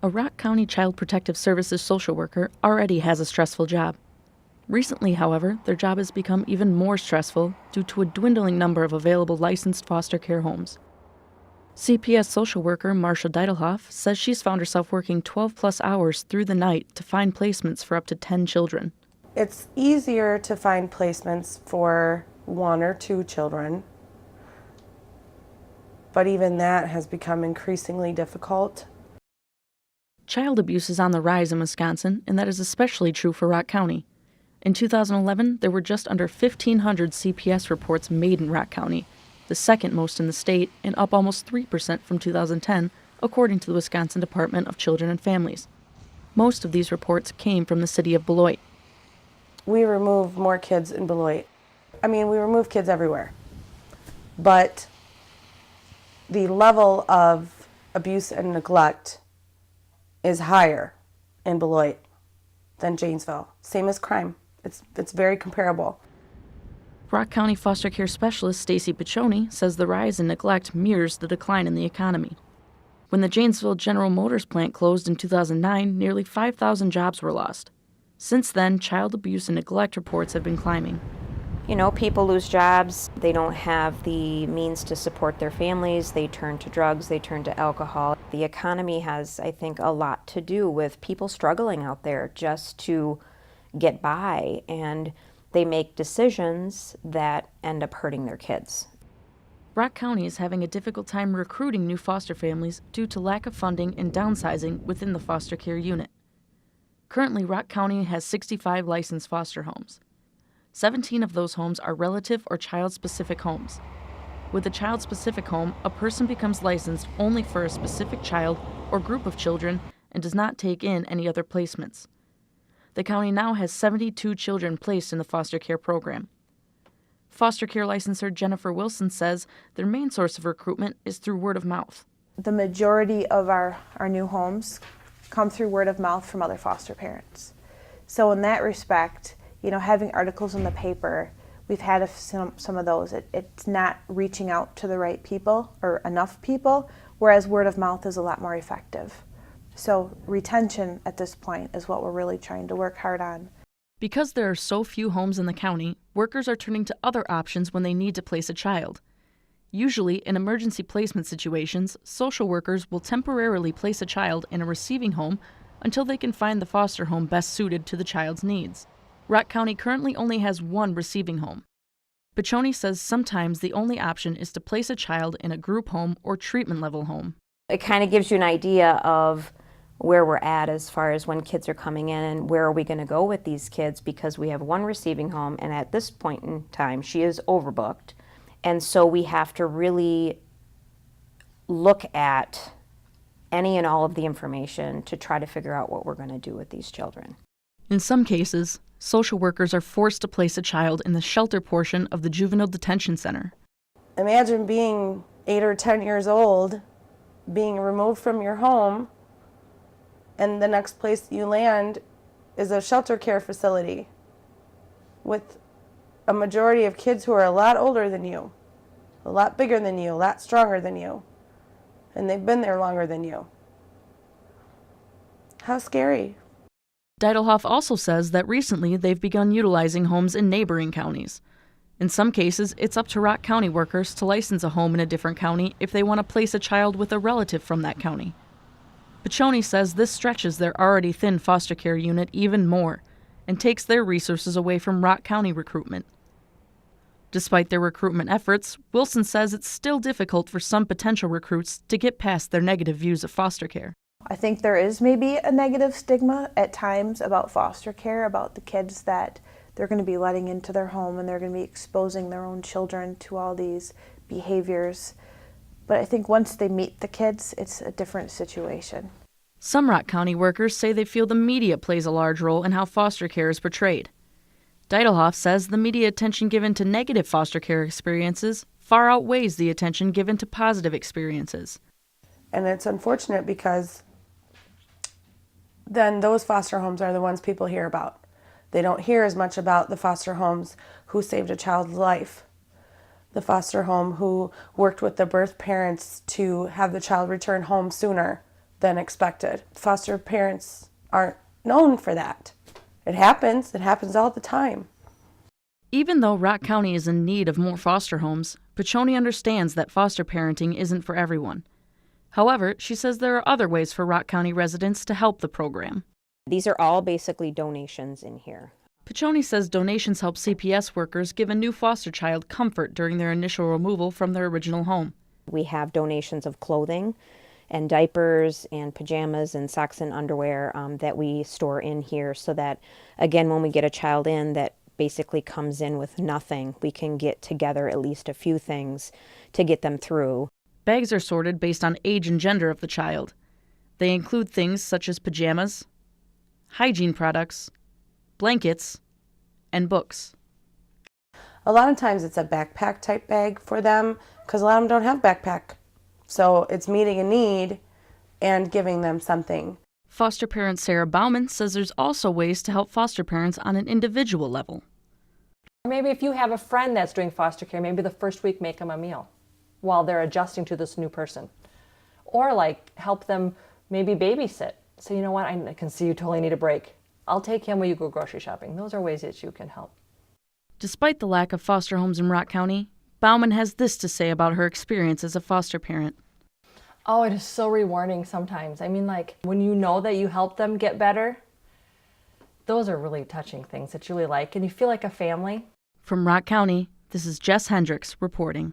A Rock County Child Protective Services social worker already has a stressful job. Recently, however, their job has become even more stressful due to a dwindling number of available licensed foster care homes. CPS social worker Marsha Deitelhoff says she's found herself working 12-plus hours through the night to find placements for up to 10 children. It's easier to find placements for 1 or 2 children, but even that has become increasingly difficult. Child abuse is on the rise in Wisconsin, and that is especially true for Rock County. In 2011, there were just under 1,500 CPS reports made in Rock County, the second most in the state, and up almost 3% from 2010, according to the Wisconsin Department of Children and Families. Most of these reports came from the city of Beloit. We remove more kids in Beloit. We remove kids everywhere. But the level of abuse and neglect is higher in Beloit than Janesville. Same as crime. It's very comparable. Rock County foster care specialist Stacy Piccione says the rise in neglect mirrors the decline in the economy. When the Janesville General Motors plant closed in 2009, nearly 5,000 jobs were lost. Since then, child abuse and neglect reports have been climbing. You know, people lose jobs, they don't have the means to support their families, they turn to drugs, they turn to alcohol. The economy has, I think, a lot to do with people struggling out there just to get by, and they make decisions that end up hurting their kids. Rock County is having a difficult time recruiting new foster families due to lack of funding and downsizing within the foster care unit. Currently, Rock County has 65 licensed foster homes. 17 of those homes are relative or child-specific homes. With a child-specific home, a person becomes licensed only for a specific child or group of children and does not take in any other placements. The county now has 72 children placed in the foster care program. Foster care licensor Jennifer Wilson says their main source of recruitment is through word of mouth. The majority of our new homes come through word of mouth from other foster parents. So in that respect, having articles in the paper, we've had some of those. It's not reaching out to the right people or enough people, whereas word of mouth is a lot more effective. So retention at this point is what we're really trying to work hard on. Because there are so few homes in the county, workers are turning to other options when they need to place a child. Usually, in emergency placement situations, social workers will temporarily place a child in a receiving home until they can find the foster home best suited to the child's needs. Rock County currently only has one receiving home. Piccione says sometimes the only option is to place a child in a group home or treatment level home. It kind of gives you an idea of where we're at as far as when kids are coming in and where are we going to go with these kids, because we have one receiving home and at this point in time she is overbooked, and so we have to really look at any and all of the information to try to figure out what we're going to do with these children. In some cases, social workers are forced to place a child in the shelter portion of the juvenile detention center. Imagine being 8 or 10 years old, being removed from your home, and the next place you land is a shelter care facility with a majority of kids who are a lot older than you, a lot bigger than you, a lot stronger than you, and they've been there longer than you. How scary. Deitelhoff also says that recently they've begun utilizing homes in neighboring counties. In some cases, it's up to Rock County workers to license a home in a different county if they want to place a child with a relative from that county. Piccione says this stretches their already thin foster care unit even more and takes their resources away from Rock County recruitment. Despite their recruitment efforts, Wilson says it's still difficult for some potential recruits to get past their negative views of foster care. I think there is maybe a negative stigma at times about foster care, about the kids that they're going to be letting into their home and they're going to be exposing their own children to all these behaviors. But I think once they meet the kids, it's a different situation. Some Rock County workers say they feel the media plays a large role in how foster care is portrayed. Deitelhoff says the media attention given to negative foster care experiences far outweighs the attention given to positive experiences. And it's unfortunate because then those foster homes are the ones people hear about. They don't hear as much about the foster homes who saved a child's life, the foster home who worked with the birth parents to have the child return home sooner than expected. Foster parents aren't known for that. It happens all the time. Even though Rock County is in need of more foster homes, Piccione understands that foster parenting isn't for everyone. However, she says there are other ways for Rock County residents to help the program. These are all basically donations in here. Piccione says donations help CPS workers give a new foster child comfort during their initial removal from their original home. We have donations of clothing and diapers and pajamas and socks and underwear that we store in here so that, again, when we get a child in that basically comes in with nothing, we can get together at least a few things to get them through. Bags are sorted based on age and gender of the child. They include things such as pajamas, hygiene products, blankets, and books. A lot of times it's a backpack type bag for them because a lot of them don't have backpack. So it's meeting a need and giving them something. Foster parent Sara Baumann says there's also ways to help foster parents on an individual level. Maybe if you have a friend that's doing foster care, maybe the first week make them a meal while they're adjusting to this new person. Or like help them maybe babysit. So you know what, I can see you totally need a break. I'll take him while you go grocery shopping. Those are ways that you can help. Despite the lack of foster homes in Rock County, Baumann has this to say about her experience as a foster parent. Oh, it is so rewarding sometimes. I mean, like when you know that you help them get better, those are really touching things that you really like and you feel like a family. From Rock County, this is Jess Hendricks reporting.